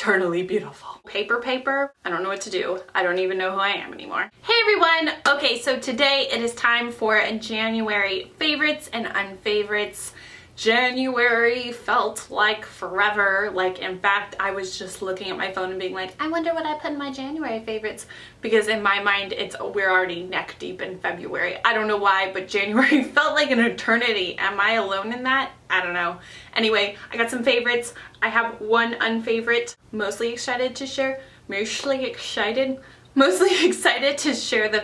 eternally beautiful. Paper, I don't know what to do. I don't even know who I am anymore. Hey everyone! Okay, so today it is time for January favorites and unfavorites. January felt like forever. Like, in fact, I was just looking at my phone and being like, I wonder what I put in my January favorites, because in my mind we're already neck deep in February. I don't know why, but January felt like an eternity. Am I alone in that? I don't know. Anyway, I got some favorites. I have one unfavorite. Mostly excited to share the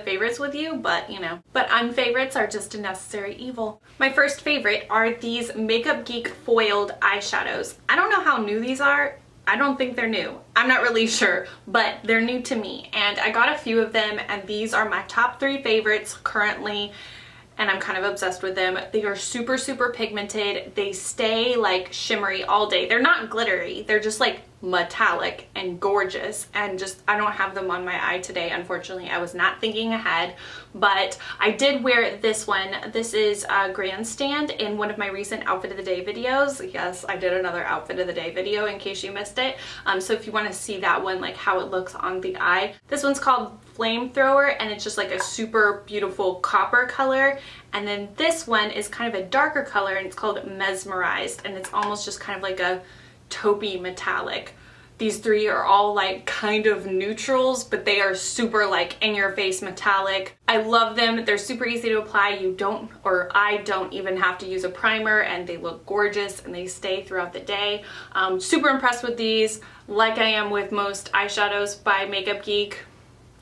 favorites with you, but you know. But unfavorites are just a necessary evil. My first favorite are these Makeup Geek foiled eyeshadows. I don't know how new these are. I don't think they're new. I'm not really sure, but they're new to me. And I got a few of them, and these are my top 3 favorites currently. And I'm kind of obsessed with them. They are super, super pigmented. They stay like shimmery all day. They're not glittery. They're just like metallic and gorgeous, and just I don't have them on my eye today, unfortunately. I was not thinking ahead, but I did wear this one. This is Grandstand in one of my recent outfit of the day videos. Yes, I did another outfit of the day video in case you missed it. So if you want to see that one, like how it looks on the eye, this one's called Flamethrower, and it's just like a super beautiful copper color. And then this one is kind of a darker color, and it's called Mesmerized, and it's almost just kind of like a taupey metallic. These 3 are all like kind of neutrals, but they are super like in your face metallic. I love them. They're super easy to apply. I don't even have to use a primer, and they look gorgeous and they stay throughout the day. Super impressed with these, like I am with most eyeshadows by Makeup Geek.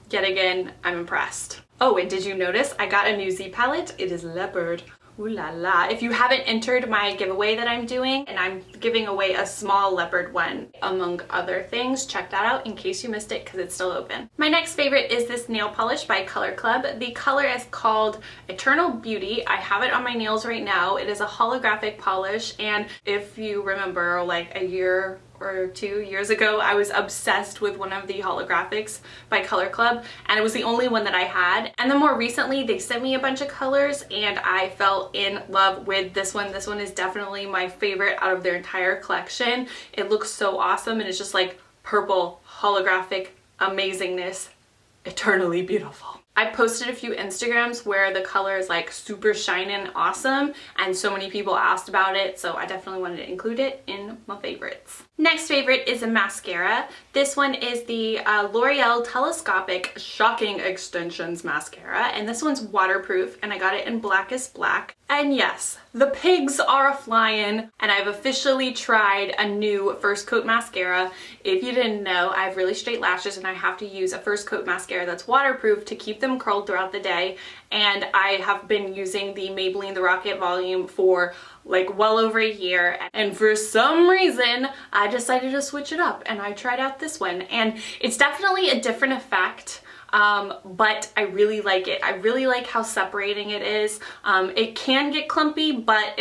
Yet again, I'm impressed. Oh, and did you notice I got a new Z palette? It is Leopard. Ooh la la. If you haven't entered my giveaway that I'm doing, and I'm giving away a small leopard one among other things, check that out in case you missed it, because it's still open. My next favorite is this nail polish by Color Club. The color is called Eternal Beauty. I have it on my nails right now. It is a holographic polish, and if you remember, like a year or 2 years ago, I was obsessed with one of the holographics by Color Club, and it was the only one that I had. And then more recently, they sent me a bunch of colors, and I fell in love with this one. This one is definitely my favorite out of their entire collection. It looks so awesome, and it's just like purple holographic amazingness, eternally beautiful. I posted a few Instagrams where the color is like super shiny and awesome, and so many people asked about it, so I definitely wanted to include it in my favorites. Next favorite is a mascara. This one is the L'Oreal Telescopic Shocking Extensions Mascara, and this one's waterproof, and I got it in Blackest Black. And yes, the pigs are a-flying, and I've officially tried a new First Coat mascara. If you didn't know, I have really straight lashes, and I have to use a First Coat mascara that's waterproof to keep them curled throughout the day. And I have been using the Maybelline The Rocket Volume for like well over a year, and for some reason I decided to switch it up, and I tried out this one, and it's definitely a different effect. But I really like it. I really like how separating it is. It can get clumpy, but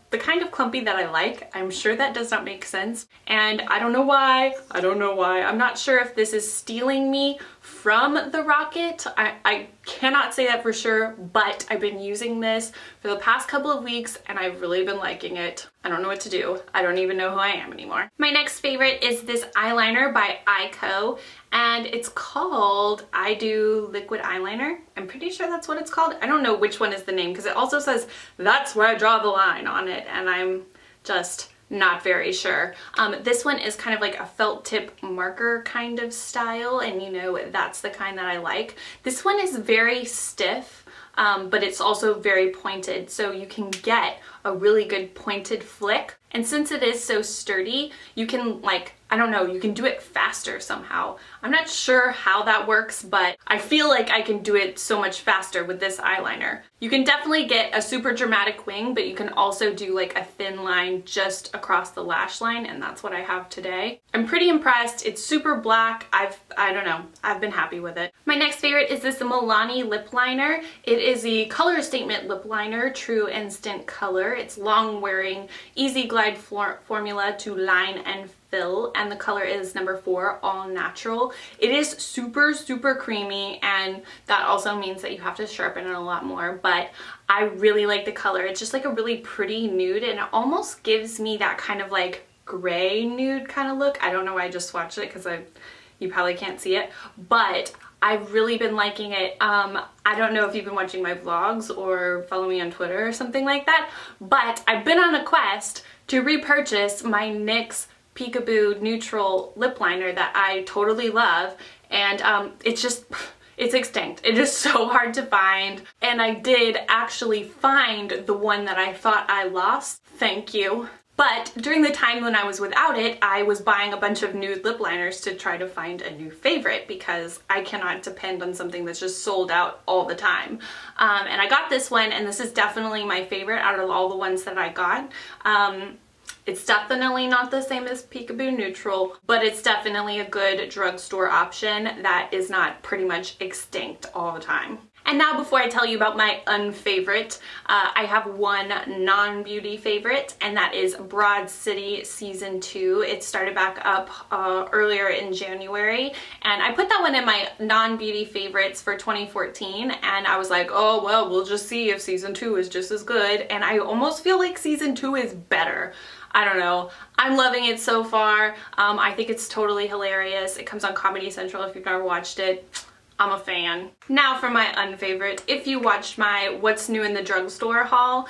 the kind of clumpy that I like. I'm sure that does not make sense, and I don't know why. I'm not sure if this is stealing me from the Rocket. I cannot say that for sure, but I've been using this for the past couple of weeks, and I've really been liking it. I don't know what to do. I don't even know who I am anymore. My next favorite is this eyeliner by Eyeko, and it's called I Do Liquid Eyeliner. I'm pretty sure that's what it's called. I don't know which one is the name, because it also says That's Where I Draw the Line on it, and I'm just not very sure. This one is kind of like a felt tip marker kind of style, and you know, that's the kind that I like. This one is very stiff, but it's also very pointed, so you can get a really good pointed flick. And since it is so sturdy, you can, like, I don't know, you can do it faster somehow. I'm not sure how that works, but I feel like I can do it so much faster with this eyeliner. You can definitely get a super dramatic wing, but you can also do like a thin line just across the lash line, and that's what I have today. I'm pretty impressed. It's super black. I don't know, I've been happy with it. My next favorite is this Milani lip liner. It is the Color Statement lip liner, True Instant Color. It's long wearing, easy glide formula to line and fill, and the color is number 4, all natural. It is super, super creamy, and that also means that you have to sharpen it a lot more, but I really like the color. It's just like a really pretty nude, and it almost gives me that kind of like gray nude kind of look. I don't know why I just swatched it because you probably can't see it, but I've really been liking it. I don't know if you've been watching my vlogs or follow me on Twitter or something like that, but I've been on a quest to repurchase my NYX Peekaboo Neutral Lip Liner that I totally love, and it's extinct. It is so hard to find, and I did actually find the one that I thought I lost. Thank you. But during the time when I was without it, I was buying a bunch of nude lip liners to try to find a new favorite because I cannot depend on something that's just sold out all the time. And I got this one, and this is definitely my favorite out of all the ones that I got. It's definitely not the same as Peekaboo Neutral, but it's definitely a good drugstore option that is not pretty much extinct all the time. And now before I tell you about my unfavorite, I have one non-beauty favorite, and that is Broad City Season 2. It started back up earlier in January, and I put that one in my non-beauty favorites for 2014, and I was like, oh well, we'll just see if Season 2 is just as good, and I almost feel like Season 2 is better. I don't know. I'm loving it so far. I think it's totally hilarious. It comes on Comedy Central if you've never watched it. I'm a fan. Now for my unfavorite. If you watched my What's New in the Drugstore haul,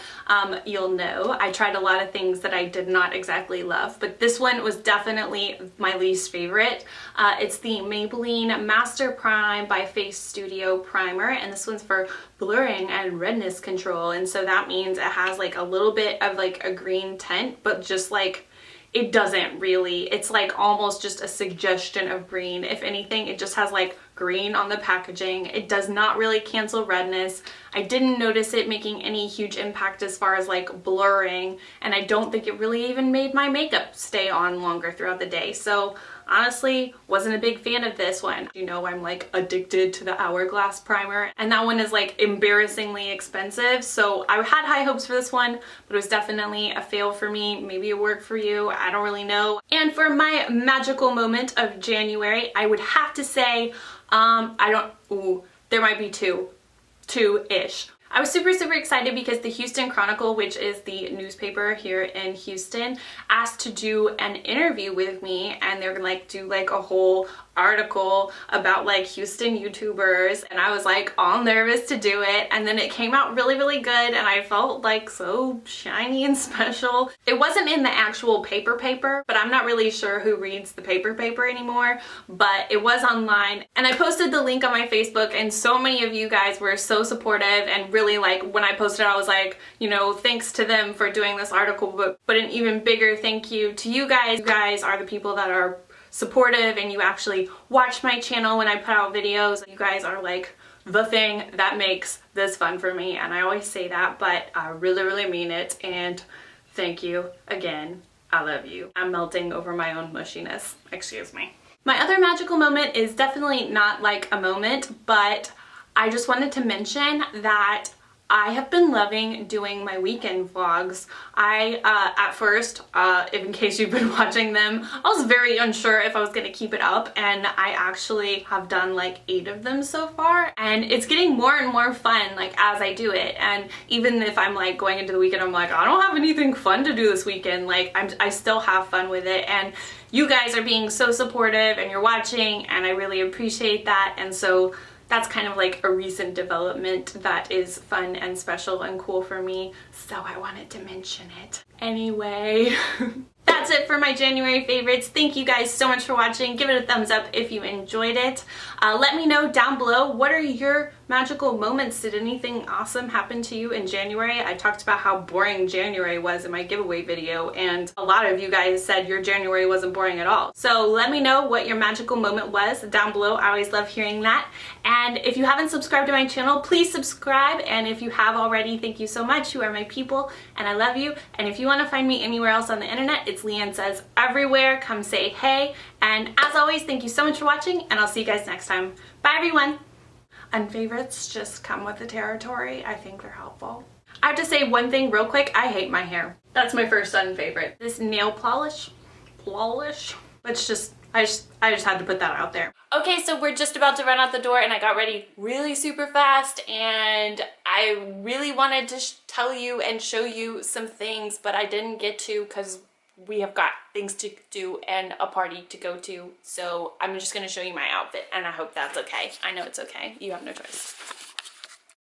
you'll know I tried a lot of things that I did not exactly love, but this one was definitely my least favorite. It's the Maybelline Master Prime by Face Studio Primer, and this one's for blurring and redness control, and so that means it has like a little bit of like a green tint, but just like it doesn't really. It's like almost just a suggestion of green. If anything, it just has like green on the packaging. It does not really cancel redness. I didn't notice it making any huge impact as far as like blurring, and I don't think it really even made my makeup stay on longer throughout the day. So honestly, wasn't a big fan of this one. You know, I'm like addicted to the Hourglass primer, and that one is like embarrassingly expensive. So I had high hopes for this one, but it was definitely a fail for me. Maybe it worked for you, I don't really know. And for my magical moment of January, I would have to say, there might be two-ish. I was super excited because the Houston Chronicle, which is the newspaper here in Houston, asked to do an interview with me, and they're gonna like do like a whole article about like Houston YouTubers, and I was like all nervous to do it, and then it came out really good, and I felt like so shiny and special. It wasn't in the actual paper, but I'm not really sure who reads the paper anymore, but it was online, and I posted the link on my Facebook, and so many of you guys were so supportive, and really like when I posted I was like, you know, thanks to them for doing this article, but an even bigger thank you to you guys. You guys are the people that are supportive, and you actually watch my channel when I put out videos. You guys are like the thing that makes this fun for me, and I always say that, but I really mean it, and thank you again. I love you. I'm melting over my own mushiness. Excuse me. My other magical moment is definitely not like a moment, but I just wanted to mention that I have been loving doing my weekend vlogs. At first, in case you've been watching them, I was very unsure if I was gonna keep it up, and I actually have done like 8 of them so far, and it's getting more and more fun like as I do it. And even if I'm like going into the weekend, I'm like, I don't have anything fun to do this weekend, like I still have fun with it, and you guys are being so supportive and you're watching, and I really appreciate that. And so that's kind of like a recent development that is fun and special and cool for me, so I wanted to mention it. Anyway, that's it for my January favorites. Thank you guys so much for watching. Give it a thumbs up if you enjoyed it. Let me know down below, what are your magical moments? Did anything awesome happen to you in January? I talked about how boring January was in my giveaway video, and a lot of you guys said your January wasn't boring at all. So let me know what your magical moment was down below. I always love hearing that. And if you haven't subscribed to my channel, please subscribe. And if you have already, thank you so much. You are my people, and I love you. And if you want to find me anywhere else on the internet, it's LeighAnnSays everywhere. Come say hey. And as always, thank you so much for watching, and I'll see you guys next time. Bye everyone. Unfavorites just come with the territory. I think they're helpful. I have to say one thing real quick. I hate my hair. That's my first unfavorite. This nail polish. Let's just, I just had to put that out there. Okay, so we're just about to run out the door, and I got ready really super fast, and I really wanted to tell you and show you some things, but I didn't get to because we have got things to do and a party to go to. So I'm just gonna show you my outfit and I hope that's okay. I know it's okay. You have no choice.